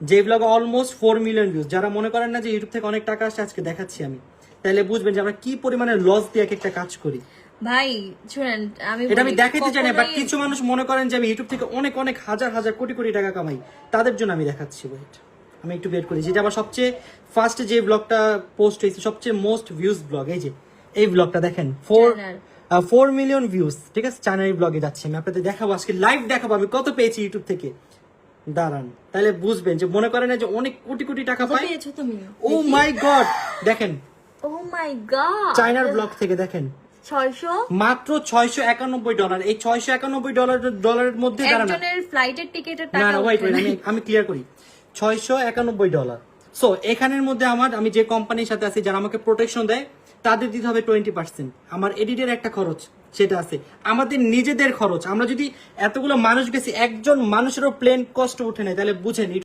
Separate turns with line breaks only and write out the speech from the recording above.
যে ব্লগে almost 4 million views. যারা মনে করেন না যে ইউটিউব থেকে অনেক টাকা আসছে, আজকে দেখাচ্ছি আমি, তাহলে বুঝবেন যে আমরা কি পরিমাণে লস দিয়ে একটা কাজ করি।
ভাই শুনেন,
এটা আমি দেখাতে চাই না, বাট কিছু মানুষ মনে করেন যে আমি ইউটিউব থেকে অনেক অনেক হাজার হাজার কোটি কোটি টাকা কামাই, তাদের জন্য আমি দেখাচ্ছি। ওয়েট, আমি একটু বের করি যেটা আমার সবচেয়ে ফার্স্ট যে ব্লগটা পোস্ট হয়েছে, সবচেয়ে মোস্ট ভিউজ ব্লগ, এই যে এই ব্লগটা দেখেন, 4 মিলিয়ন ভিউজ। ঠিক আছে, চায়নার ব্লগে যাচ্ছি আমি, আপনাদের দেখাবো আজকে, লাইভ দেখাবো আমি কত পেয়েছি ইউটিউব থেকে। দাঁড়ান, তাহলে বুঝবেন যে মনে করেন না যে অনেক কোটি কোটি টাকা পাই।
পেয়েছো তুমি?
ও মাই গড, দেখেন
ও মাই গড,
চায়নার ব্লগ থেকে দেখেন
600
মাত্র $691। এই $691 মধ্যে দাঁড়ান,
একজনের ফ্লাইটের টিকেটের
না
টাকা
না ওয়েট, আমি ক্লিয়ার করি, $691। সো এখানের মধ্যে আমি যে কোম্পানির সাথে আছি, যারা আমাকে প্রোটেকশন দেয়, তাদের দিতে হবে 20%। আমার এডিটের একটা খরচ সেটা আছে, আমাদের নিজেদের খরচ। আমরা যদি এতগুলো মানুষ গেছি, একজন মানুষেরও প্লেন কষ্ট উঠে নেয়, তাহলে বুঝেন